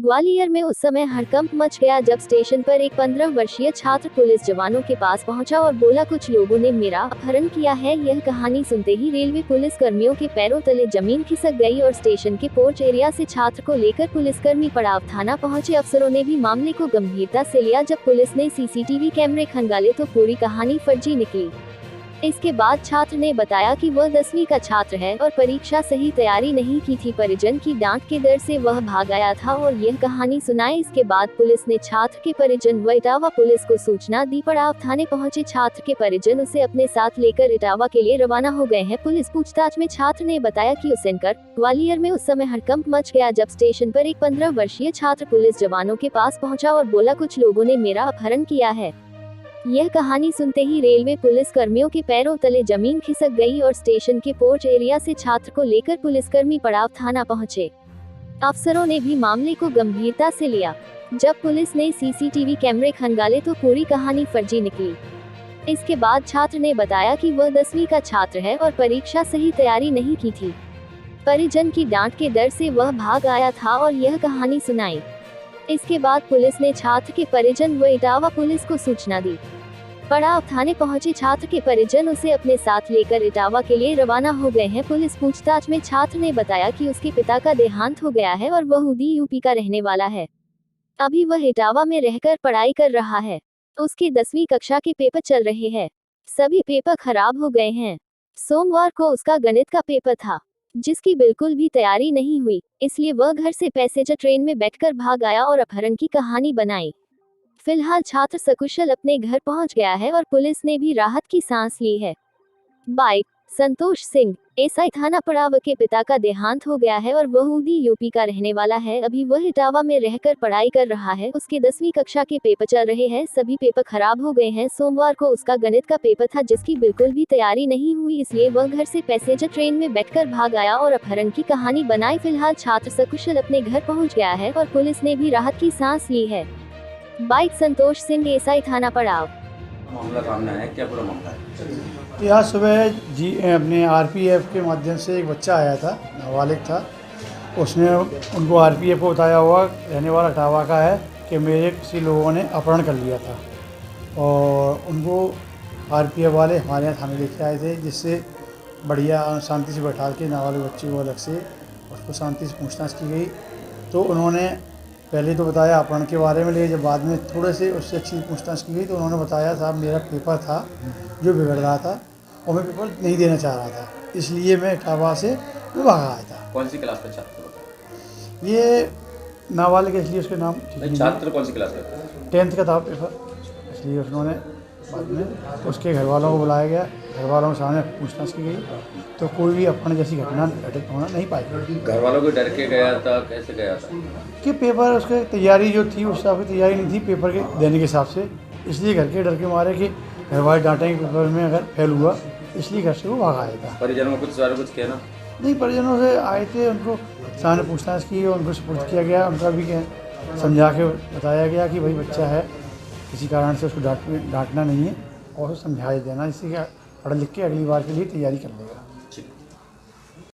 ग्वालियर में उस समय हड़कंप मच गया जब स्टेशन पर एक 15 वर्षीय छात्र पुलिस जवानों के पास पहुंचा और बोला, कुछ लोगों ने मेरा अपहरण किया है। यह कहानी सुनते ही रेलवे पुलिस कर्मियों के पैरों तले जमीन खिसक गई और स्टेशन के पोर्च एरिया से छात्र को लेकर पुलिसकर्मी पड़ाव थाना पहुंचे। अफसरों ने भी मामले को गंभीरता से लिया। जब पुलिस ने सीसीटीवी कैमरे खंगाले तो पूरी कहानी फर्जी निकली। इसके बाद छात्र ने बताया कि वह 10वीं का छात्र है और परीक्षा सही तैयारी नहीं की थी। परिजन की डांट के डर से वह भाग आया था और यह कहानी सुनाई। इसके बाद पुलिस ने छात्र के परिजन व इटावा पुलिस को सूचना दी। पड़ाव थाने पहुंचे छात्र के परिजन उसे अपने साथ लेकर इटावा के लिए रवाना हो गए हैं। पुलिस पूछताछ में छात्र ने बताया कि उसनकर ग्वालियर में उस समय हड़कंप मच गया जब स्टेशन पर एक 15 वर्षीय छात्र पुलिस जवानों के पास पहुंचा और बोला, कुछ लोगों ने मेरा अपहरण किया है। यह कहानी सुनते ही रेलवे पुलिस कर्मियों के पैरों तले जमीन खिसक गई और स्टेशन के पोर्च एरिया से छात्र को लेकर पुलिसकर्मी पड़ाव थाना पहुंचे। अफसरों ने भी मामले को गंभीरता से लिया। जब पुलिस ने सीसीटीवी कैमरे खंगाले तो पूरी कहानी फर्जी निकली। इसके बाद छात्र ने बताया कि वह 10वीं का छात्र है और परीक्षा सही तैयारी नहीं की थी। परिजन की डांट के डर से वह भाग आया था और यह कहानी सुनाई। इसके बाद पुलिस ने छात्र के परिजन व इटावा पुलिस को सूचना दी। पड़ाव थाने पहुंचे छात्र के परिजन उसे अपने साथ लेकर इटावा के लिए रवाना हो गए हैं। पुलिस पूछताछ में छात्र ने बताया कि उसके पिता का देहांत हो गया है और वह उदी यूपी का रहने वाला है। अभी वह इटावा में रहकर पढ़ाई कर रहा है। उसकी 10वीं कक्षा के पेपर चल रहे हैं। सभी पेपर खराब हो गए हैं। सोमवार को उसका गणित का पेपर था जिसकी बिल्कुल भी तैयारी नहीं हुई, इसलिए वह घर से पैसेंजर ट्रेन में बैठकर भाग आया और अपहरण की कहानी बनाई। फिलहाल छात्र सकुशल अपने घर पहुंच गया है और पुलिस ने भी राहत की सांस ली है। बाइट संतोष सिंह, एसआई थाना पड़ाव के पिता का देहांत हो गया है और वह उदी यूपी का रहने वाला है। अभी वह इटावा में रहकर पढ़ाई कर रहा है। उसके 10वीं कक्षा के पेपर चल रहे हैं। सभी पेपर खराब हो गए हैं। सोमवार को उसका गणित का पेपर था जिसकी बिल्कुल भी तैयारी नहीं हुई, इसलिए वह घर से पैसेंजर ट्रेन में बैठकर भाग आया और अपहरण की कहानी बनाई। फिलहाल छात्र सकुशल अपने घर पहुँच गया है और पुलिस ने भी राहत की सांस ली है। बाइट संतोष सिंह, एसआई थाना पड़ाव। मामला सामने आया, क्या पूरा मामला है? यहाँ सुबह अपने आरपीएफ के माध्यम से एक बच्चा आया था, नाबालिग था। उसने उनको आरपीएफ को बताया हुआ, रहने वाला इटावा का है, कि मेरे किसी लोगों ने अपहरण कर लिया था और उनको आरपीएफ वाले हमारे यहाँ थाने लेके आए थे, जिससे बढ़िया शांति से बैठा के नाबालिग बच्चे को अलग से उसको शांति से पूछताछ की गई। तो उन्होंने पहले तो बताया अपहरण के बारे में, लेकिन जब बाद में थोड़े से उससे अच्छी पूछताछ की गई तो उन्होंने बताया, साहब मेरा पेपर था जो बिगड़ रहा था और मैं पेपर नहीं देना चाह रहा था, इसलिए मैं इटावा से भागा आया था। कौन सी क्लास का छात्र? ये नाबालिग, इसलिए उसके नाम छात्र कौन सी क्लास का? 10th का था पेपर, इसलिए उन्होंने बाद में उसके घर वालों को बुलाया गया। घर वालों के सामने पूछताछ की गई तो कोई भी अपहरण जैसी घटना घटित होना नहीं पाई। घर वालों को डर के गया था, कैसे गया था? कि पेपर उसके तैयारी जो थी उस हिसाब की तैयारी नहीं थी पेपर के देने के हिसाब से, इसलिए घर के डर के मारे कि घर वाले डांटेंगे पेपर में अगर फेल हुआ, इसलिए घर से वो भागा आया था। परिजनों को कुछ कहना नहीं, परिजनों से आए थे, उनको सामने पूछताछ की और उनको सपोर्ट किया गया। उनका भी समझा के बताया गया कि भाई बच्चा है, किसी कारण से उसको डांटना नहीं है और समझा देना, इससे पढ़ लिख के अगली बार के लिए तैयारी कर लेगा।